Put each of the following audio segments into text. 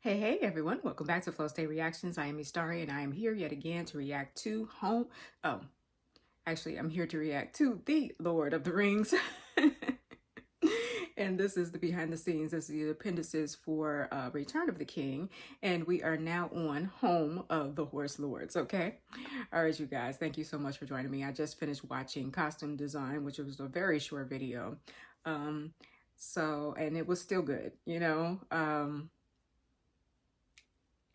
Hey everyone, welcome back to Flow State Reactions. I am Istari and I am here yet again to react to I'm here to react to The Lord of the Rings. And this is the behind the scenes. This is the appendices for Return of the King. And we are now on Home of the Horse Lords, okay? All right, you guys, thank you so much for joining me. I just finished watching Costume Design, which was a very short video. And it was still good,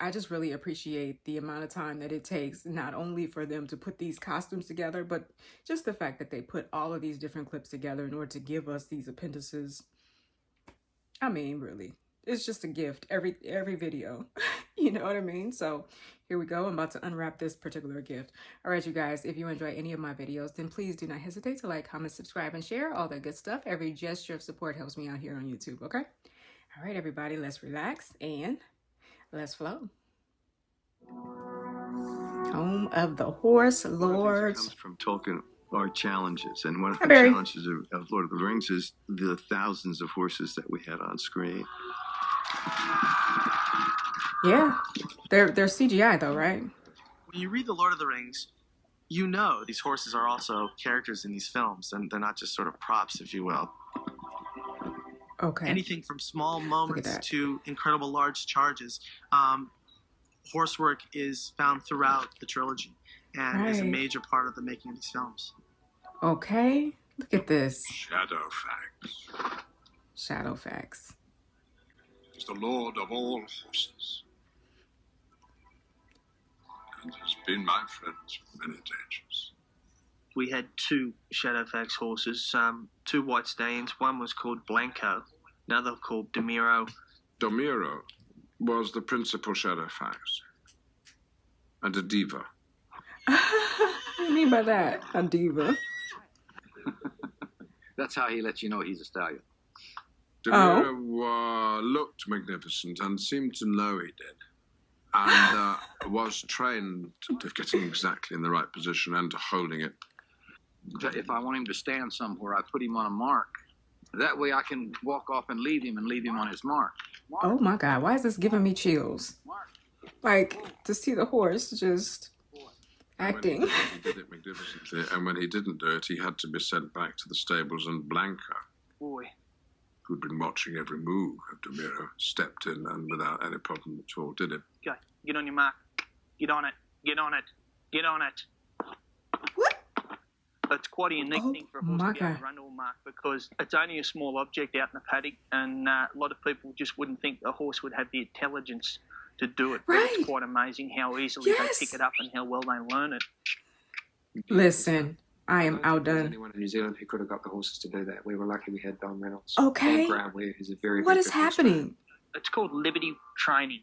I just really appreciate the amount of time that it takes, not only for them to put these costumes together, but just the fact that they put all of these different clips together in order to give us these appendices. I mean, really, it's just a gift every video. You know what I mean? So here we go. I'm about to unwrap this particular gift. All right, you guys, if you enjoy any of my videos, then please do not hesitate to like, comment, subscribe, and share all that good stuff. Every gesture of support helps me out here on YouTube, okay? All right, everybody, let's relax and let's flow. Home of the Horse Lords. Comes from Tolkien are challenges, and one of the challenges of Lord of the Rings is the thousands of horses that we had on screen. Yeah, they're CGI though, right? When you read the Lord of the Rings, you know these horses are also characters in these films, and they're not just sort of props, if you will. Okay. Anything from small moments to incredible large charges. Horsework is found throughout the trilogy and is a major part of the making of these films. Okay, look at this. Shadowfax. Shadowfax. Is the lord of all horses. And has been my friend through many dangers. We had two Shadowfax horses, two white stallions. One was called Blanco, another called Domiro. Domiro was the principal Shadowfax. And a diva. What do you mean by that? A diva? That's how he lets you know he's a stallion. Domiro looked magnificent and seemed to know he did. And was trained to getting exactly in the right position and to holding it. If I want him to stand somewhere, I put him on a mark. That way I can walk off and leave him on his mark. Oh my God, why is this giving me chills? Like, to see the horse just acting. He did it magnificently, and when he didn't do it, he had to be sent back to the stables, and Blanca, who'd been watching every move of Domiro, stepped in and without any problem at all did it. Okay, get on your mark. Get on it. Get on it. Get on it. What? It's quite a unique thing for a horse to be able to run to a mark, because it's only a small object out in the paddock, and a lot of people just wouldn't think a horse would have the intelligence to do it. Right. But it's quite amazing how easily they pick it up and how well they learn it. Listen, I am outdone. Anyone in New Zealand who could have got the horses to do that. We were lucky we had Don Reynolds. Okay. Who's a very What is happening? It's called liberty training.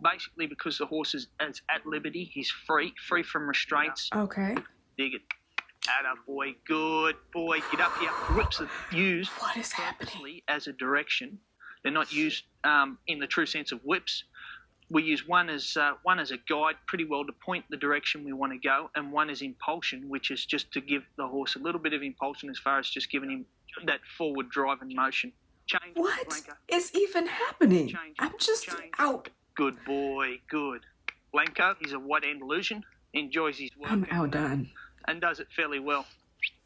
Basically, because the horse is at liberty, he's free from restraints. Okay. Dig it. Atta boy, good boy. Get up here. Whips are used What is happening? as a direction. They're not used in the true sense of whips. We use one as a guide pretty well to point the direction we want to go, and one is impulsion, which is just to give the horse a little bit of impulsion as far as just giving him that forward drive and motion. Change. What Blanca. is even happening? Change. I'm just Change. out. Good boy, good. Blanco, he's a white Andalusian, enjoys his work. I'm outdone. And does it fairly well.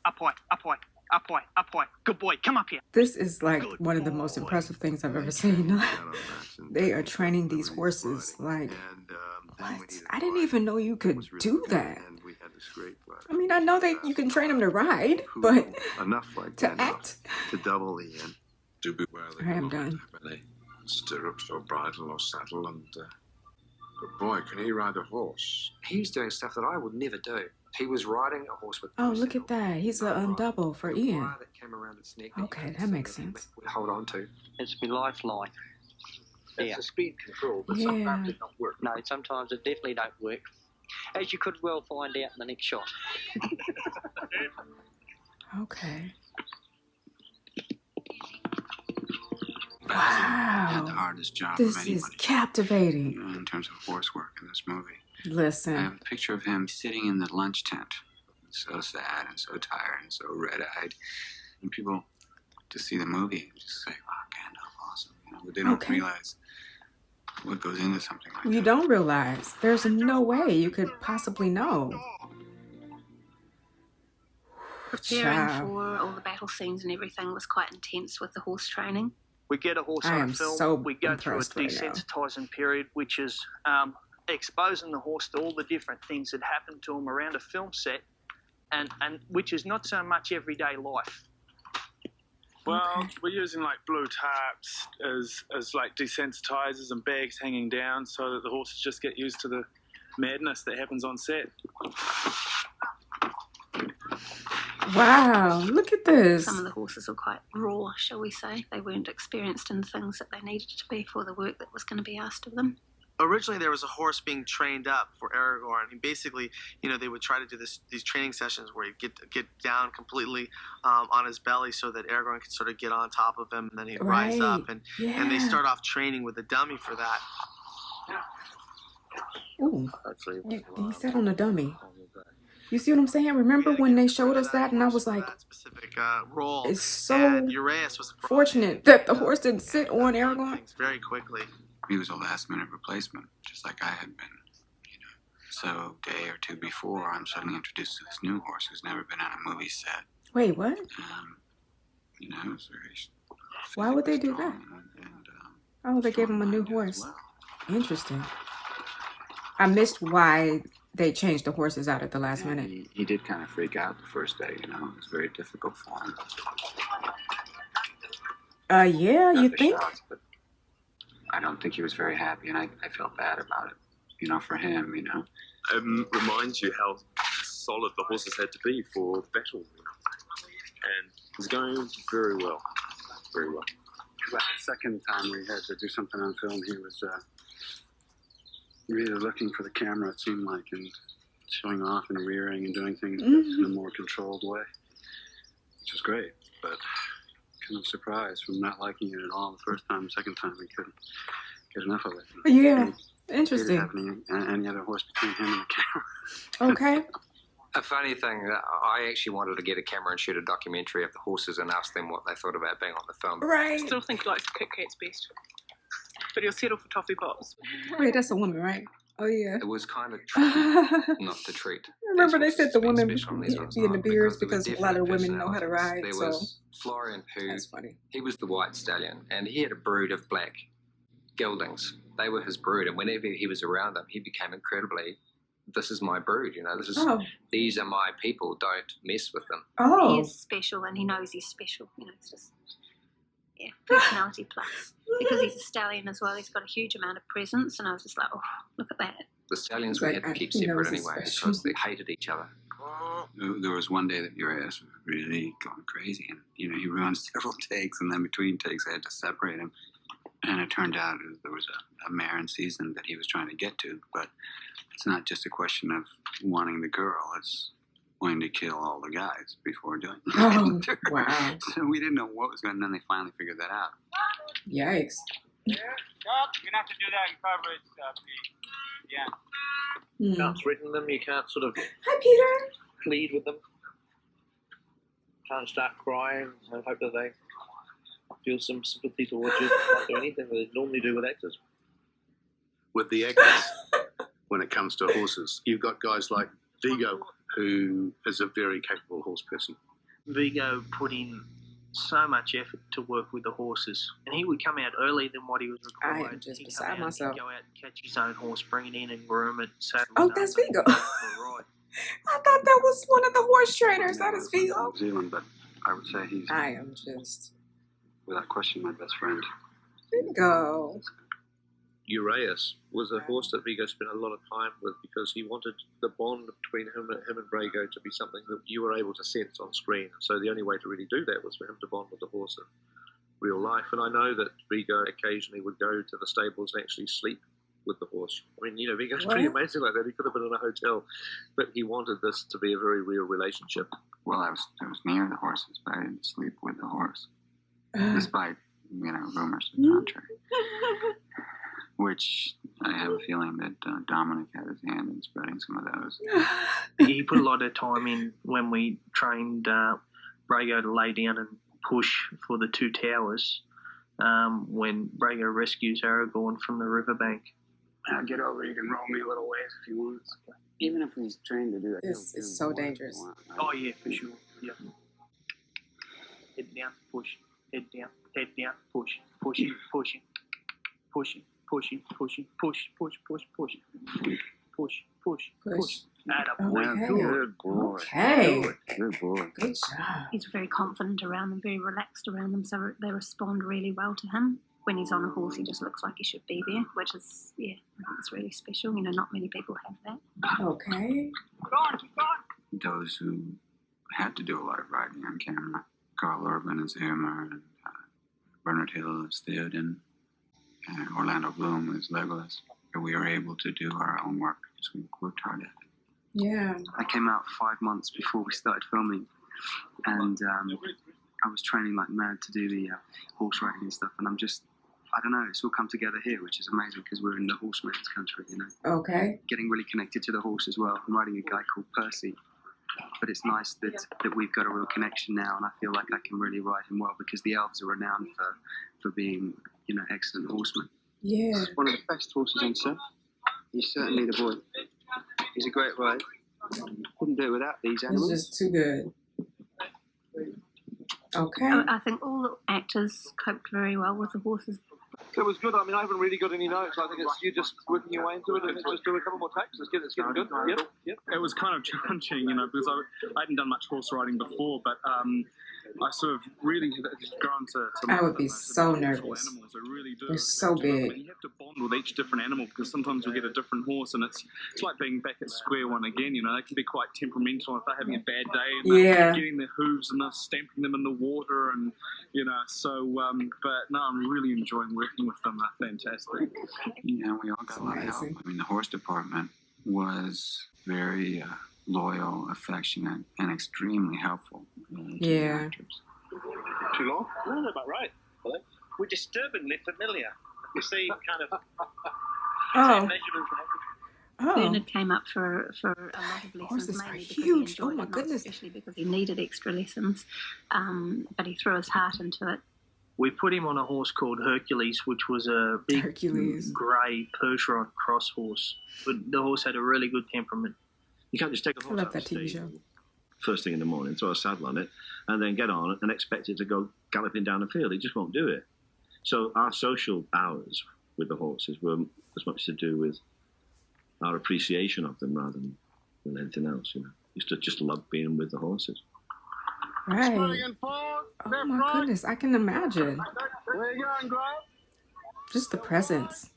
Up high, up high, up high, up high. Good boy, come up here. This is like one of the most impressive things I've ever seen. They are training these horses like, what? I didn't even know you could do that. I mean, I know that you can train them to ride, but to act. To double the end. Do beware that I am done. Any stirrups or bridle or saddle, and but boy, can he ride a horse? He was doing stuff that I would never do. He was riding a horse with. Oh, look at that. He's a double for Ian. That came around its neck. Okay, that makes sense. We hold on to. It's my lifeline. It's a speed control, but Yeah. sometimes it don't work. No, sometimes it definitely don't work. As you could well find out in the next shot. Okay. Had the Wow. hardest job This of is anybody, captivating. in terms of horse work in this movie. I Listen. have a picture of him sitting in the lunch tent, so sad and so tired and so red-eyed. And people just see the movie and just say, "Wow, Gandalf, awesome!" But they don't realize what goes into something like that. You don't realize. There's no way you could possibly know. Preparing for all the battle scenes and everything was quite intense with the horse training. We get a horse I on am a film, so we go through a impressed right now. desensitising period, which is exposing the horse to all the different things that happen to him around a film set, and which is not so much everyday life. Well, we're using like blue tarps as like desensitizers and bags hanging down so that the horses just get used to the madness that happens on set. Wow, look at this. Some of the horses were quite raw, shall we say. They weren't experienced in things that they needed to be for the work that was going to be asked of them. Originally, there was a horse being trained up for Aragorn. And basically, you know, they would try to do these training sessions where he'd get down completely on his belly so that Aragorn could sort of get on top of him, and then he'd rise up. And they start off training with a dummy for that. Ooh, he sat on a dummy. You see what I'm saying? Remember when they showed us that, and I was like, specific role. It's so Uraeus was fortunate that the horse didn't sit on Aragorn. Very quickly. He was a last-minute replacement, just like I had been. You know, so a day or two before, I'm suddenly introduced to this new horse who's never been on a movie set. Wait, what? You know, it's very. Why would they do that? Oh, they gave him a new horse. Interesting. I missed why they changed the horses out at the last minute. He did kind of freak out the first day, you know. It was very difficult for him. Yeah, you think? Shots, but I don't think he was very happy, and I felt bad about it. You know, for him, you know. Reminds you how solid the horses had to be for battle. And it's going very well. Very well. Well, the second time we had to do something on film, he was really looking for the camera, it seemed like, and showing off and rearing and doing things in a more controlled way, which was great, but kind of surprised from not liking it at all the first time. The second time we couldn't get enough of it. Yeah, interesting. He didn't have any other horse between him and the camera. Okay. A funny thing, I actually wanted to get a camera and shoot a documentary of the horses and ask them what they thought about being on the film. Right. I still think he likes Kit Kats best, but he'll settle for Toffee Pops. Wait, that's a woman, right? Oh, yeah. It was kind of tricky not to treat. Remember they said the women be in the beards because because a lot of the women know how to ride. There so was Florian, who that's funny. He was the white stallion, and he had a brood of black geldings. They were his brood, and whenever he was around them, he became incredibly, this is my brood, you know, these are my people, don't mess with them. Oh. He is special, and he knows he's special. You know, it's just, yeah, personality plus. Because he's a stallion as well, he's got a huge amount of presence, and I was just like, oh, look at that. The stallions we had to keep separate anyway because they hated each other. There was one day that Uraeus was really going crazy, and you know he ruined several takes, and then between takes I had to separate him. And it turned out there was a mare in season that he was trying to get to, but it's not just a question of wanting the girl; it's wanting to kill all the guys before doing it. Oh, wow! So we didn't know what was going on, and then they finally figured that out. Yikes! Yeah, you have to do that in coverage, Pete. Yeah. You can't threaten them. You can't sort of Hi, Peter. plead with them. Can't start crying and hope that they feel some sympathy towards you. Can't do anything that they normally do with actors. With the actors, when it comes to horses, you've got guys like Vigo, who is a very capable horse person. Vigo put in so much effort to work with the horses, and he would come out earlier than what he was required. I am just beside myself. He'd go out and catch his own horse, bring it in and groom it. Oh, that's Vigo. I thought that was one of the horse trainers. That is Vigo. New Zealand, but I would say he's, I am just, without question, my best friend. Vigo. Uraeus was a horse that Vigo spent a lot of time with because he wanted the bond between him and Brago to be something that you were able to sense on screen. So the only way to really do that was for him to bond with the horse in real life. And I know that Vigo occasionally would go to the stables and actually sleep with the horse. I mean, you know, Vigo's pretty amazing like that. He could have been in a hotel, but he wanted this to be a very real relationship. Well, I was near the horses, but I didn't sleep with the horse, despite, you know, rumors to the contrary. Which I have a feeling that Dominic had his hand in spreading some of those. He put a lot of time in when we trained Brago to lay down and push for the two towers. when Brago rescues Aragorn from the riverbank. I'll get over. You can roll me a little ways if you want. Even if he's trained to do it. This is so dangerous. Oh yeah, for sure. Yeah. Head down, push. Head down, push. Pushing, pushing, pushing, pushing, pushing, push, push, push, push, push, push, push. Okay. Good boy. Okay. Good boy. Good job. He's very confident around them, very relaxed around them, so they respond really well to him. When he's on a horse, he just looks like he should be there, which is, I think it's really special. You know, not many people have that. Okay. Those who had to do a lot of riding on camera, Carl Urban as Eomer, and Bernard Hill as Theoden, and Orlando Bloom as Legolas. We were able to do our own work because we worked hard at it. Yeah. I came out 5 months before we started filming, and I was training like mad to do the horse riding and stuff, and I don't know, it's all come together here, which is amazing because we're in the horseman's country, you know. Okay. Getting really connected to the horse as well. I'm riding a guy called Percy, but it's nice that we've got a real connection now, and I feel like I can really ride him well because the elves are renowned for being, you know, excellent horsemen. Yeah. He's one of the best horses on set. He's certainly the boy. He's a great rider. Couldn't do it without these animals. It's just too good. Okay. I think all the actors coped very well with the horses. It was good. I mean, I haven't really got any notes. I think it's you just working your way into it and just do a couple more takes. Let's get it good. Yep. It was kind of challenging, you know, because I hadn't done much horse riding before, but I sort of really grown to I would be so nervous. Animals. I really do. They're so big. You have to bond with each different animal because sometimes you'll get a different horse and it's like being back at square one again, you know. They can be quite temperamental if they're having a bad day and they're getting their hooves and they're stamping them in the water and, you know, so, but no, I'm really enjoying working with them. They're fantastic. Yeah, we all got a lot of help. I mean, the horse department was very loyal, affectionate, and extremely helpful. Yeah. Too long? No, they're about right. We're disturbingly familiar. You see, kind of. Measurements. Bernard came up for a lot of lessons, Horses are mainly because huge. he enjoyed Oh my it, goodness. especially because he needed extra lessons. But he threw his heart into it. We put him on a horse called Hercules, which was a big grey Percheron cross horse. But the horse had a really good temperament. You can't just take a horse out of the stable first thing in the morning, throw a saddle on it, and then get on it and expect it to go galloping down the field. It just won't do it. So our social hours with the horses were as much to do with our appreciation of them rather than anything else, you know. Just love being with the horses. Right. Oh my goodness, I can imagine. Just the presence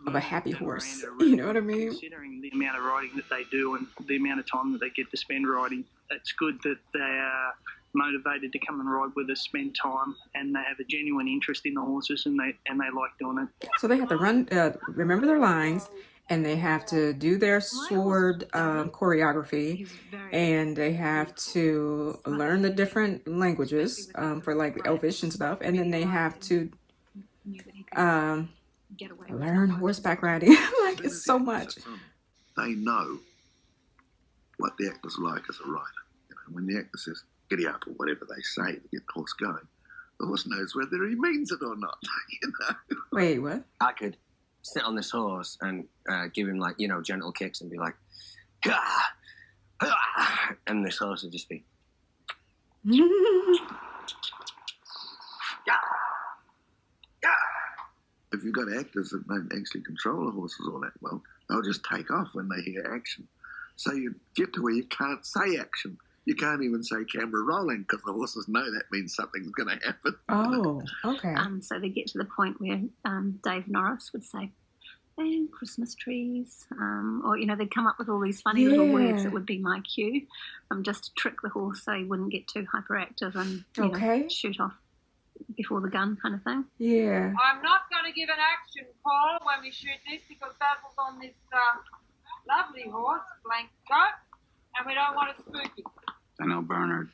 of a happy horse. You know what I mean? Considering the amount of riding that they do and the amount of time that they get to spend riding, it's good that they are motivated to come and ride with us, spend time, and they have a genuine interest in the horses and they like doing it. So they have to run, remember their lines, and they have to do their sword choreography, and they have to learn the different languages for like Elvish and stuff, and then they have to learn horseback riding. Like, it's so much. They know what the actor's like as a rider. You know, when the actor says, giddy up, or whatever they say to get the horse going, the horse knows whether he means it or not. You know? Wait, what? I could sit on this horse and give him, like, you know, gentle kicks and be like, ah, ah, and this horse would just be If you've got actors that don't actually control the horses all that well, they'll just take off when they hear action. So you get to where you can't say action. You can't even say camera rolling because the horses know that means something's going to happen. Oh, okay. So they get to the point where Dave Norris would say, Christmas trees, or, you know, they'd come up with all these funny little words that would be my cue, just to trick the horse so he wouldn't get too hyperactive and you know, shoot off before the gun kind of thing. Yeah. I'm not going to give an action call when we shoot this because Basil's on this lovely horse, Blanco, and we don't want to spook him. I know Bernard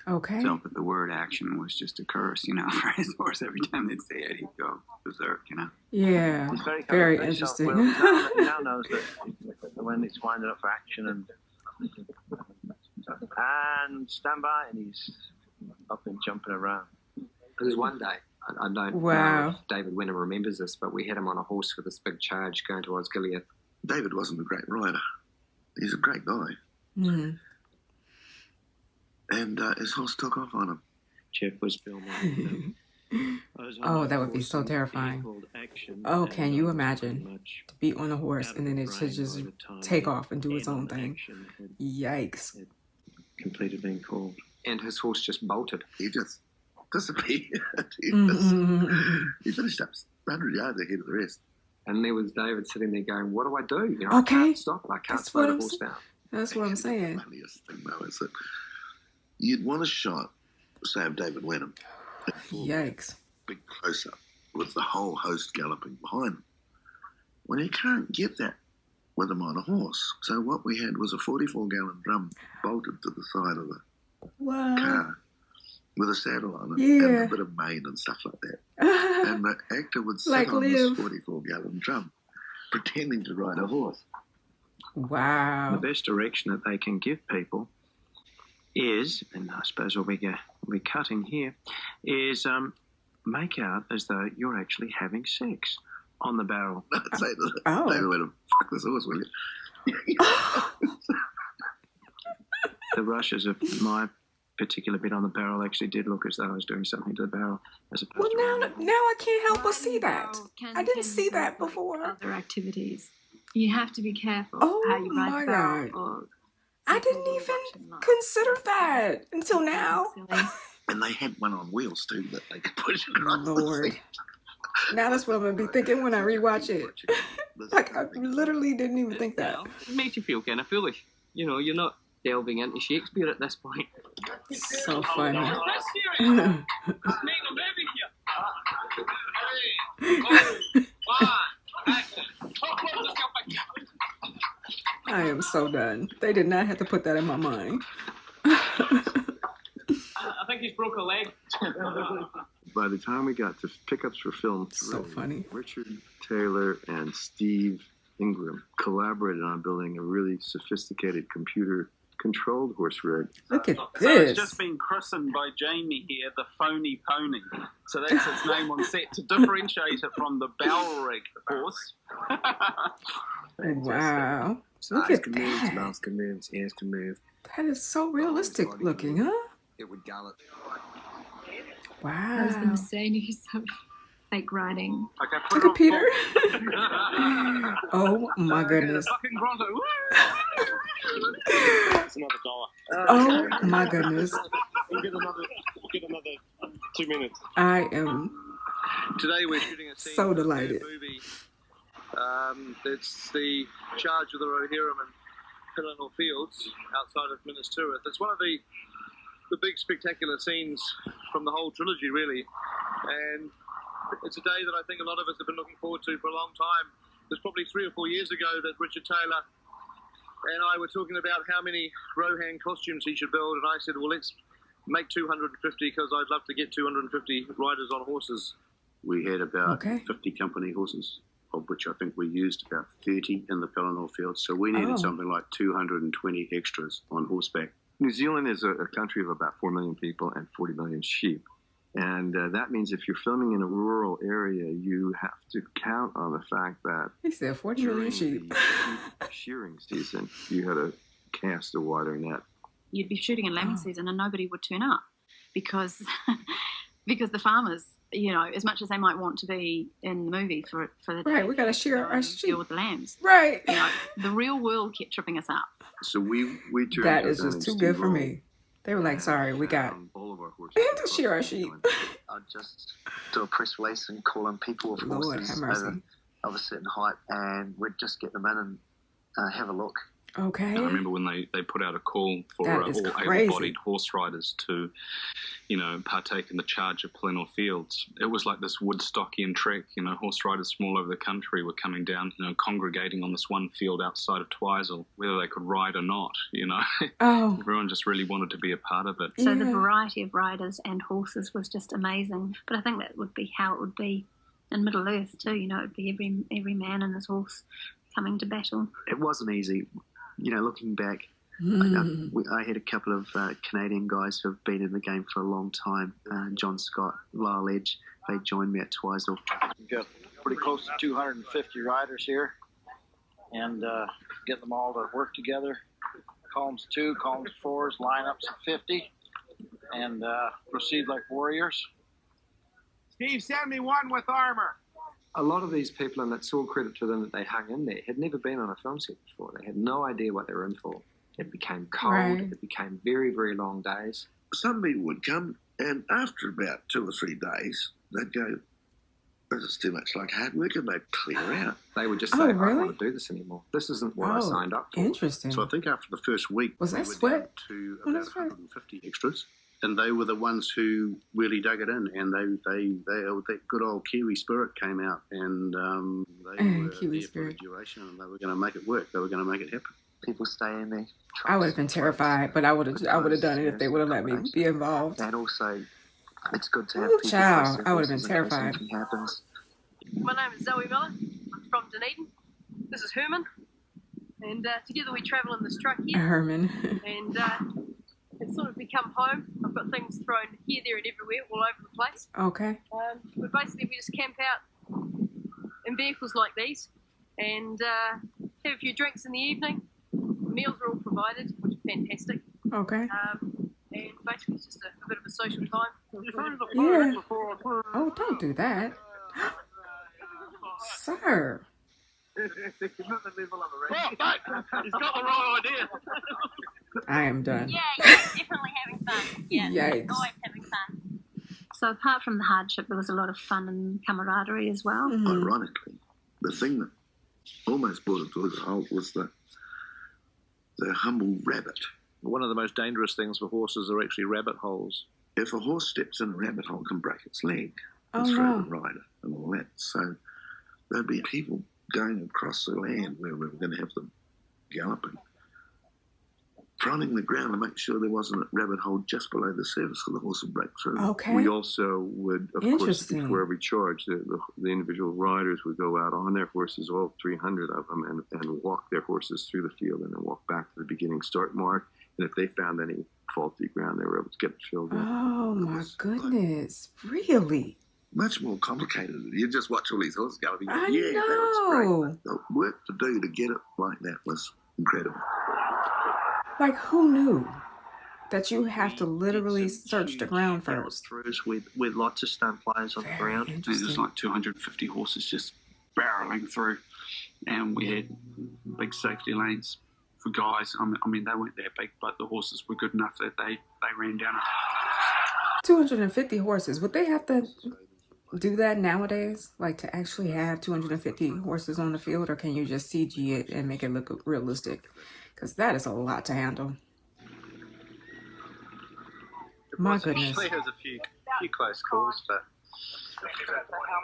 felt that the word action was just a curse, you know, for his horse. Every time they'd say it, he'd go berserk, you know. Yeah, very interesting. He now knows that when it's winding up for action and stand by, and he's up and jumping around. There was one day I don't know if David Wenham remembers this, but we had him on a horse for this big charge going to Osgiliath. David wasn't a great rider. He's a great guy. Mm. And his horse took off on him. Jeff was filming. Oh, that would be so terrifying. Oh, can you imagine to be on a horse and then it should just take off and do its own thing? Yikes. Completed being called. And his horse just bolted. He just disappeared. He finished up 100 yards ahead of the rest. And there was David sitting there going, what do I do? You know, Okay. I can't stop it. I can't slow the horse down. That's what I'm saying. The funniest thing, though, is that you'd want a shot, say, of David Wenham. Yikes. Big close-up with the whole host galloping behind him. Well, you can't get that with him on a horse. So what we had was a 44-gallon drum bolted to the side of the car with a saddle on it and a bit of mane and stuff like that. And the actor would sit on this 44-gallon drum pretending to ride a horse. Wow. The best direction that they can give people is, and I suppose we'll be cutting here, is make out as though you're actually having sex on the barrel. Say to David Wenham, fuck this horse, will you? The rushes of my particular bit on the barrel actually did look as though I was doing something to the barrel, as opposed to... Well, now I can't help but see that. I didn't see that before. Other activities. You have to be careful how you ride my the barrel. God. I didn't even consider that until now. And they had one on wheels too that they could push across the seat. Now that's what I'm going to be thinking when I rewatch it. Like, I literally didn't even think that. It makes you feel kind of foolish. You know, you're not delving into Shakespeare at this point. So funny. I am so done. They did not have to put that in my mind. I think he's broke a leg. By the time we got to pickups for film, so funny. Richard Taylor and Steve Ingram collaborated on building a really sophisticated computer-controlled horse rig. Look at this. So it's just been christened by Jamie here, the Phony Pony. So that's its name on set to differentiate it from the barrel rig horse. Wow. Look at that. Mouth can move, ears can move. That is so realistic looking, huh? It would gallop. Wow. That was the miscellaneous of fake riding. Okay, look at Peter. Oh my goodness. That's another $1. Oh my goodness. We'll get another 2 minutes. I am Today we're shooting a scene so delighted. Movie. It's the charge of the Rohirrim and Pillinall Fields outside of Minas Tirith. It's one of the big spectacular scenes from the whole trilogy, really. And it's a day that I think a lot of us have been looking forward to for a long time. There's probably 3 or 4 years ago that Richard Taylor and I were talking about how many Rohan costumes he should build, and I said, well, let's make 250 because I'd love to get 250 riders on horses. We had about 50 company horses, of which I think we used about 30 in the Pillinall Fields. So we needed something like 220 extras on horseback. New Zealand is a country of about 4 million people and 40 million sheep. And that means if you're filming in a rural area, you have to count on the fact that he said 40 million sheep. Shearing season, you had a cast a wider net. You'd be shooting in lambing season and nobody would turn up because the farmers, you know, as much as they might want to be in the movie for the day, we got to shear our sheep. Deal with the lambs. Right. You know, the real world kept tripping us up. So we turned that is just too good for me. They were like, sorry, we got to shear our sheep. I'd just do a press release and call in people with horses of a certain height, and we'd just get them in and have a look. Okay. I remember when they put out a call for all able-bodied horse riders to, you know, partake in the charge of Pillinall Fields. It was like this Woodstockian trek. You know, horse riders from all over the country were coming down, you know, congregating on this one field outside of Twizel, whether they could ride or not, you know. Oh. Everyone just really wanted to be a part of it. So the variety of riders and horses was just amazing. But I think that would be how it would be in Middle Earth too. You know, it would be every man and his horse coming to battle. It wasn't easy. You know, looking back, I had a couple of Canadian guys who have been in the game for a long time. John Scott, Lyle Edge, they joined me at Twizel. We've got pretty close to 250 riders here, and get them all to work together. Columns 2, columns 4s, lineups of 50, and proceed like warriors. Steve, send me one with armor. A lot of these people, and it's all credit to them that they hung in there, had never been on a film set before. They had no idea what they were in for. It became cold. Right. It became very, very long days. Some people would come, and after about 2 or 3 days, they'd go, this is too much like hard work, and they'd clear out. They would just say, I don't want to do this anymore. This isn't what I signed up for. Interesting. So I think after the first week, Was we that were sweat? down to about 150 extras. And they were the ones who really dug it in, and that good old Kiwi spirit came out, and they were Kiwi there for the duration, and they were going to make it work. They were going to make it happen. People stay in there. I would have been terrified, but I would have done it if they would have let me be involved. And also, it's good to have Ooh, people child, close to I would have been horses in case terrified. anything happens. My name is Zoe Miller. I'm from Dunedin. This is Herman. And together we travel in this truck here. Herman. And it's sort of become home. I've got things thrown here, there, and everywhere, all over the place. Okay. But basically, we just camp out in vehicles like these and have a few drinks in the evening. Meals are all provided, which is fantastic. Okay. And basically, it's just a bit of a social time. Yeah. Oh, don't do that. Sir. He's got the wrong idea. I am done. Yeah, definitely having fun. Yeah, Yikes. always having fun. So apart from the hardship, there was a lot of fun and camaraderie as well. Ironically, the thing that almost brought it to a halt was the humble rabbit. One of the most dangerous things for horses are actually rabbit holes. If a horse steps in a rabbit hole, it can break its leg and Oh, throw no. the rider and all that. So there'd be people going across the land where we were going to have them galloping, prodding the ground to make sure there wasn't a rabbit hole just below the surface so the horse would break through. Okay. We also would, of course, Interesting. before every charge, the individual riders would go out on their horses, all 300 of them, and walk their horses through the field and then walk back to the beginning start mark. And if they found any faulty ground, they were able to get it filled in. Oh, my goodness. Really? Much more complicated. You just watch all these horses galloping. I Yeah, that was know. great. The work to do to get it like that was incredible. Like, who knew that you have to literally search the ground first? With lots of stunt players on the ground. There's like 250 horses just barreling through, and we had big safety lanes for guys. I mean, they weren't that big, but the horses were good enough that they ran down it. 250 horses. Would they have to do that nowadays? Like, to actually have 250 horses on the field? Or can you just CG it and make it look realistic? Because that is a lot to handle. My goodness. There was a few close calls, but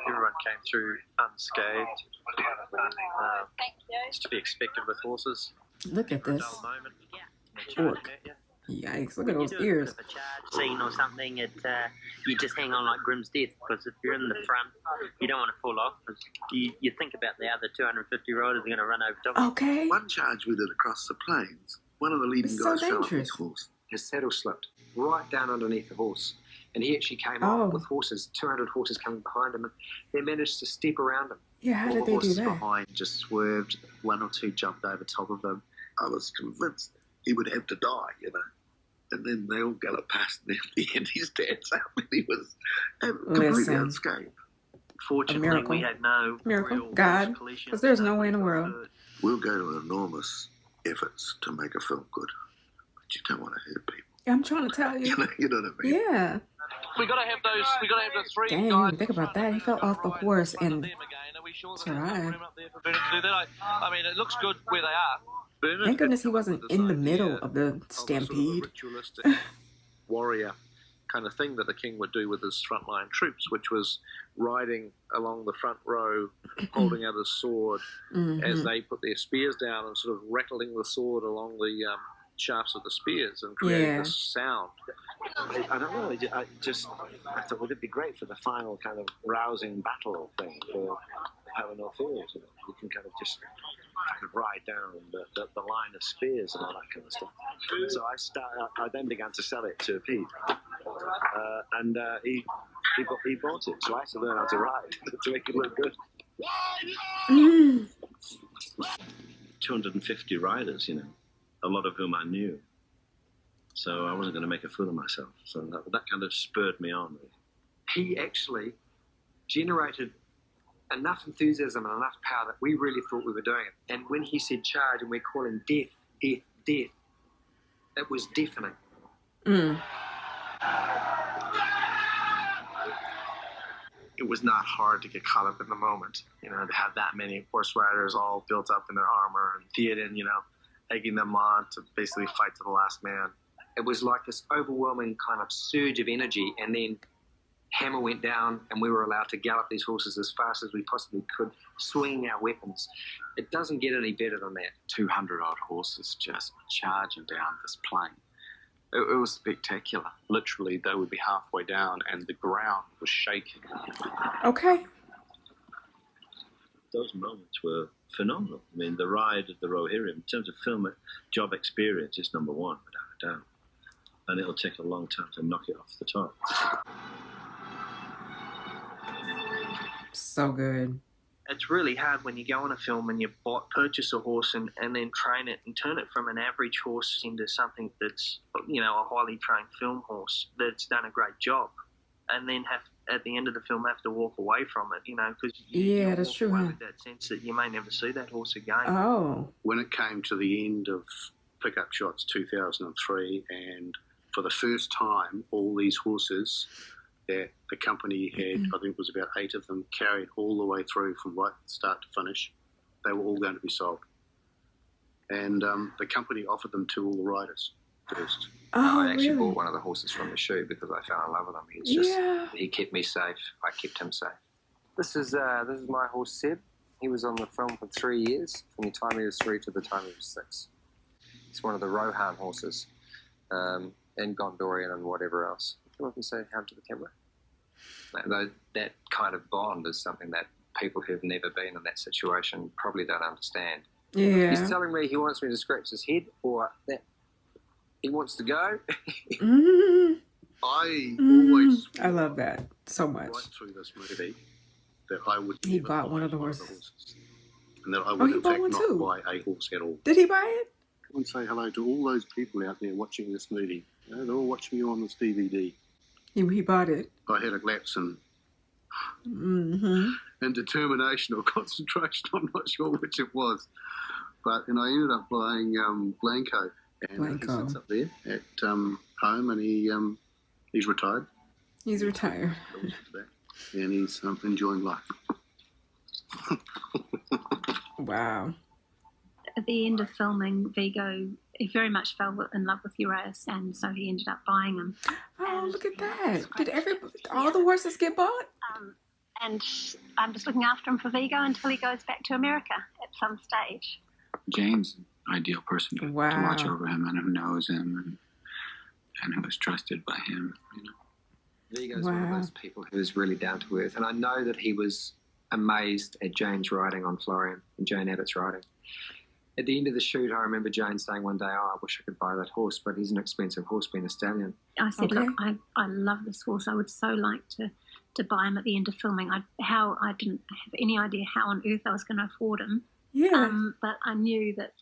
everyone came through unscathed. It's to be expected with horses. Look at this. Orc. Yikes, look at those ears. Scene or something, you just hang on like Grimm's death, because if you're in the front, you don't want to fall off, because you think about the other 250 riders are going to run over top of you. Okay. One charge we did across the plains, one of the leading It's guys so fell off his dangerous. horse. His saddle slipped right down underneath the horse. And he actually came Oh. up with horses, 200 horses coming behind him, and they managed to step around him. Yeah, how All did the they do horses that? behind just swerved. 1 or 2 jumped over top of them. I was convinced he would have to die, you know. And then they all galloped past, and at the end he stands up and he was completely Listen. unscathed. Fortunately, miracle. we had no Miracle. real God. collisions. Because there's no way in the world. We'll go to enormous efforts to make a film good, but you don't want to hurt people. I'm trying to tell you. You know what I mean? Yeah. We got to have those. We got to have the 3 Dang, guys. think about that. He fell off the horse and survived. I mean, it looks good where they are. Thank goodness he wasn't in the middle of the stampede. Ritualistic warrior kind of thing that the king would do with his frontline troops, which was riding along the front row, holding out his sword as they put their spears down and sort of rattling the sword along the shafts of the spears and creating this sound. I don't know. I thought, would it be great for the final kind of rousing battle thing for Palanor Field. You can kind of just ride down the line of spears and all that kind of stuff. So I then began to sell it to Pete, and he bought it. So I had to learn how to ride to make it look good. 250 riders, a lot of whom I knew. So I wasn't going to make a fool of myself. So that kind of spurred me on. He actually generated enough enthusiasm and enough power that we really thought we were doing it. And when he said charge and we're calling death, death, death, it was deafening. It was not hard to get caught up in the moment. To have that many horse riders all built up in their armor, and Theoden, egging them on to basically fight to the last man. It was like this overwhelming kind of surge of energy, and then hammer went down and we were allowed to gallop these horses as fast as we possibly could, swinging our weapons. It doesn't get any better than that. 200-odd horses just charging down this plain. It was spectacular. Literally, they would be halfway down and the ground was shaking. Okay. Those moments were phenomenal. I mean, the ride at the Rohirrim, in terms of film job experience, is number one, without a doubt. And it'll take a long time to knock it off the top. So good. It's really hard when you go on a film and you purchase a horse and then train it and turn it from an average horse into something that's, a highly trained film horse that's done a great job, and then at the end of the film have to walk away from it, because yeah, that's true. With that sense that you may never see that horse again. Oh. When it came to the end of Pickup Shots 2003, and for the first time, all these horses that the company had, I think it was about 8 of them, carried all the way through from right start to finish. They were all going to be sold. And the company offered them to all the riders first. I actually bought one of the horses from the shoe because I fell in love with him. He kept me safe. I kept him safe. This is my horse, Seb. He was on the film for 3 years, from the time he was 3 to the time he was 6. It's one of the Rohan horses, and Gondorian and whatever else. Come up and say hi to the camera. That kind of bond is something that people who've never been in that situation probably don't understand. Yeah. He's telling me he wants me to scratch his head, or that he wants to go. I love that so much. Right through this movie, that I would. He bought one of the horses. And that I would in fact not too. buy a horse at all. Did he buy it? I want to say hello to all those people out there watching this movie. They're all watching you on this DVD. He bought it. I had a lapse in determination or concentration. I'm not sure which it was, but I ended up buying Blanco, and he sits up there at home, and he's retired. He's retired, and he's enjoying life. Wow. At the end of filming, Vigo, he very much fell in love with Uraeus, and so he ended up buying him. Oh, look at that. Did all the horses get bought? And I'm just looking after him for Vigo until he goes back to America at some stage. Jane's an ideal person to watch over him, and who knows him and who is trusted by him. Vigo's one of those people who is really down to earth, and I know that he was amazed at Jane's riding on Florian and Jane Abbott's riding. At the end of the shoot, I remember Jane saying one day, I wish I could buy that horse, but he's an expensive horse being a stallion. I said, look, I love this horse. I would so like to buy him at the end of filming. I didn't have any idea how on earth I was going to afford him. Yeah. But I knew that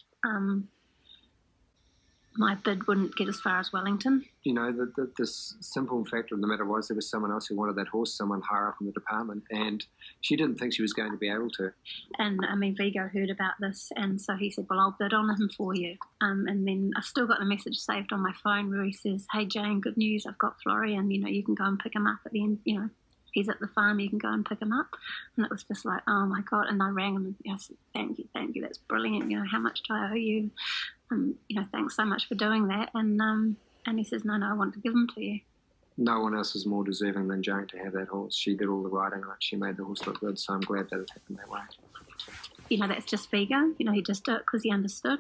my bid wouldn't get as far as Wellington. The simple fact of the matter was there was someone else who wanted that horse, someone higher up in the department, and she didn't think she was going to be able to. And, Vigo heard about this, and so he said, well, I'll bid on him for you. And then I've still got the message saved on my phone where he says, hey, Jane, good news, I've got Florian, you can go and pick him up at the end, he's at the farm, you can go and pick him up. And it was just like, oh, my God. And I rang him and I said, thank you, that's brilliant. How much do I owe you? Thanks so much for doing that. And he says, no, I want to give them to you. No one else is more deserving than Jane to have that horse. She did all the riding, she made the horse look good, so I'm glad that it happened that way. That's just Vigo. He just did it because he understood.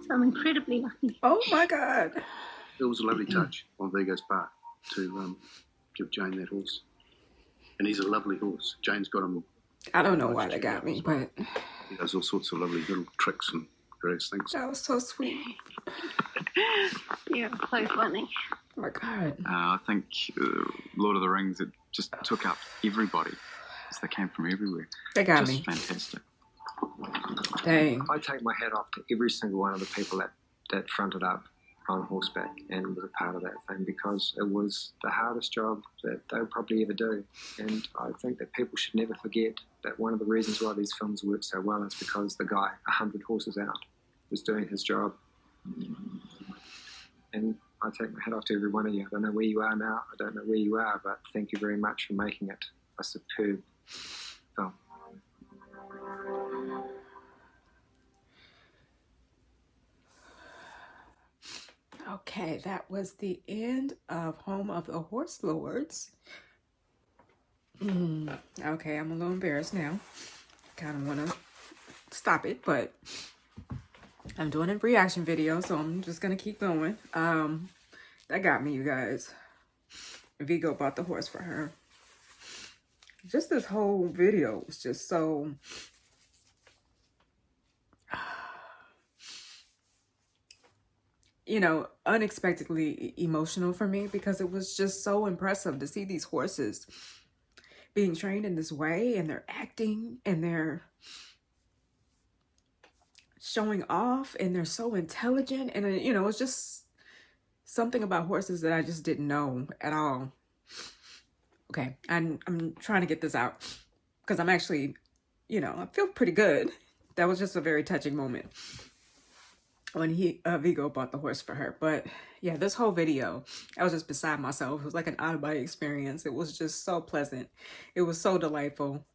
So I'm incredibly lucky. Oh, my God. It was a lovely touch on Vigo's part to give Jane that horse. And he's a lovely horse. Jane's got him. I don't know why that got me, but he does all sorts of lovely little tricks and various things. That was so sweet. You're so funny. Oh my God. I think Lord of the Rings, it just took up everybody. They came from everywhere. They got just me. Fantastic. Dang. I take my hat off to every single one of the people that fronted up on horseback and was a part of that thing, because it was the hardest job that they'll probably ever do. And I think that people should never forget that one of the reasons why these films work so well is because the guy 100 horses out was doing his job. And I take my hat off to every one of you. I don't know where you are now, I don't know where you are, but thank you very much for making it a superb film. Okay, that was the end of Home of the Horse Lords. Okay, I'm a little embarrassed now. Kind of want to stop it, but I'm doing a reaction video, so I'm just going to keep going. That got me, you guys. Vigo bought the horse for her. Just this whole video was just so... you know, unexpectedly emotional for me, because it was just so impressive to see these horses being trained in this way, and they're acting and they're showing off and they're so intelligent. And, you know, it's just something about horses that I just didn't know at all. Okay, I'm trying to get this out because I'm actually, you know, I feel pretty good. That was just a very touching moment when Vigo bought the horse for her. But yeah, this whole video, I was just beside myself. It was like an out-of-body experience. It was just so pleasant. It was so delightful.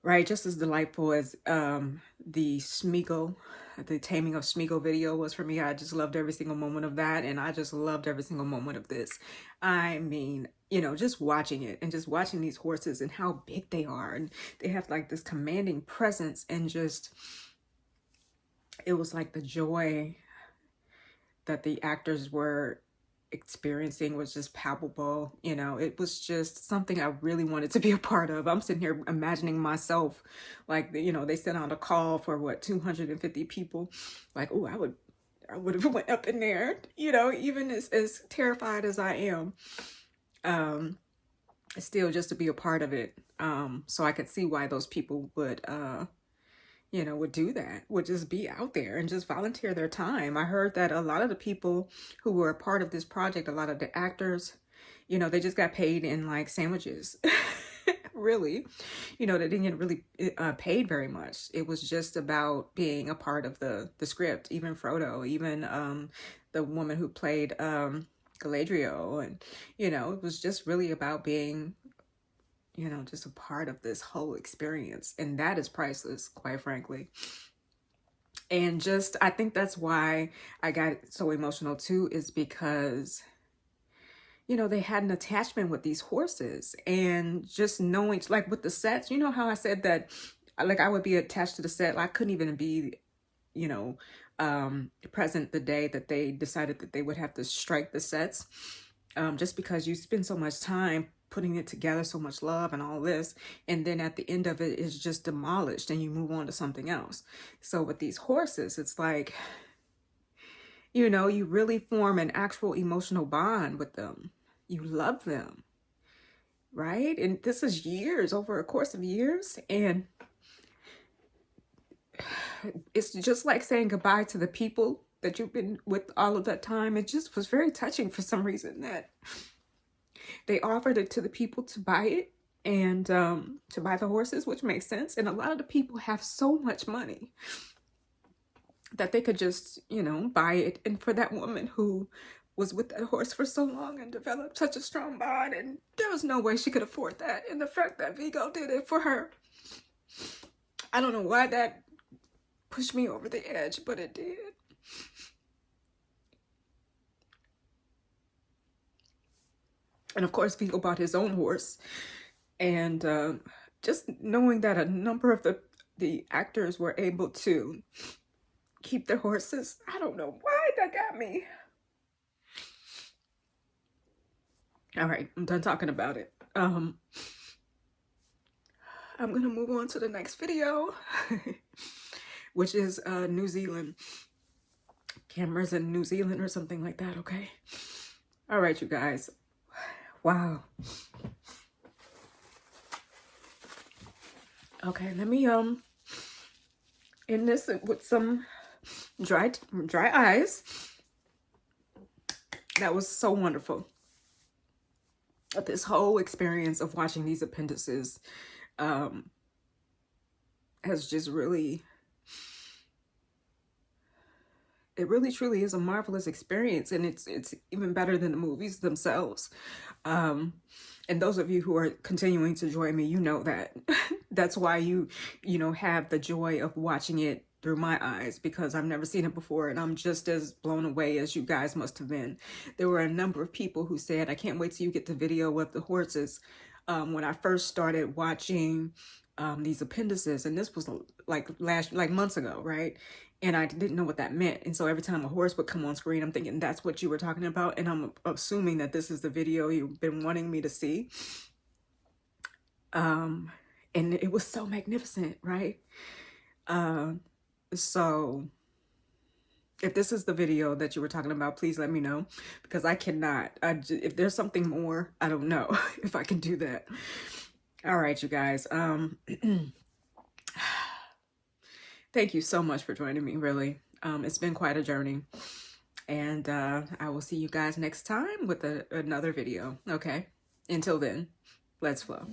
Right, just as delightful as the Taming of Smeagol video was for me. I just loved every single moment of that, and I just loved every single moment of this. I mean, you know, just watching it and just watching these horses and how big they are, and they have like this commanding presence, and just... it was like the joy that the actors were experiencing was just palpable. You know, it was just something I really wanted to be a part of. I'm sitting here imagining myself, like, you know, they sent out a call for what, 250 people. Like, oh, I would have went up in there, you know, even as terrified as I am, still just to be a part of it. So I could see why those people would, you know, would do that, would just be out there and just volunteer their time. I heard that a lot of the people who were a part of this project, a lot of the actors, you know, they just got paid in like sandwiches. Really, you know, they didn't get really paid very much. It was just about being a part of the script. Even Frodo, even the woman who played Galadriel, and, you know, it was just really about being, you know, just a part of this whole experience. And that is priceless, quite frankly. And just, I think that's why I got so emotional too, is because, you know, they had an attachment with these horses, and just knowing, like with the sets, you know how I said that, like, I would be attached to the set. I couldn't even be, you know, present the day that they decided that they would have to strike the sets, just because you spend so much time putting it together, so much love and all this, and then at the end of it is just demolished and you move on to something else. So with these horses, it's like, you know, you really form an actual emotional bond with them. You love them, right? And this is years, over a course of years, and it's just like saying goodbye to the people that you've been with all of that time. It just was very touching for some reason that they offered it to the people to buy it, and to buy the horses, which makes sense. And a lot of the people have so much money that they could just, you know, buy it. And for that woman who was with that horse for so long and developed such a strong bond, and there was no way she could afford that. And the fact that Vigo did it for her, I don't know why that pushed me over the edge, but it did. And of course, Vigo bought his own horse. And just knowing that a number of the actors were able to keep their horses, I don't know why that got me. All right, I'm done talking about it. I'm gonna move on to the next video, which is New Zealand. Cameras in New Zealand or something like that, okay? All right, you guys. Wow. Okay, let me end this with some dry eyes. That was so wonderful. This whole experience of watching these appendices has just really, it really truly is a marvelous experience, and it's even better than the movies themselves. And those of you who are continuing to join me, you know that. That's why you know, have the joy of watching it through my eyes, because I've never seen it before, and I'm just as blown away as you guys must have been. There were a number of people who said, I can't wait till you get the video of the horses. When I first started watching these appendices, and this was like months ago, right? And I didn't know what that meant. And so every time a horse would come on screen, I'm thinking that's what you were talking about. And I'm assuming that this is the video you've been wanting me to see. And it was so magnificent, right? So if this is the video that you were talking about, please let me know, because I cannot. If there's something more, I don't know if I can do that. All right, you guys. Thank you so much for joining me, really. It's been quite a journey. And I will see you guys next time with another video, okay? Until then, let's flow.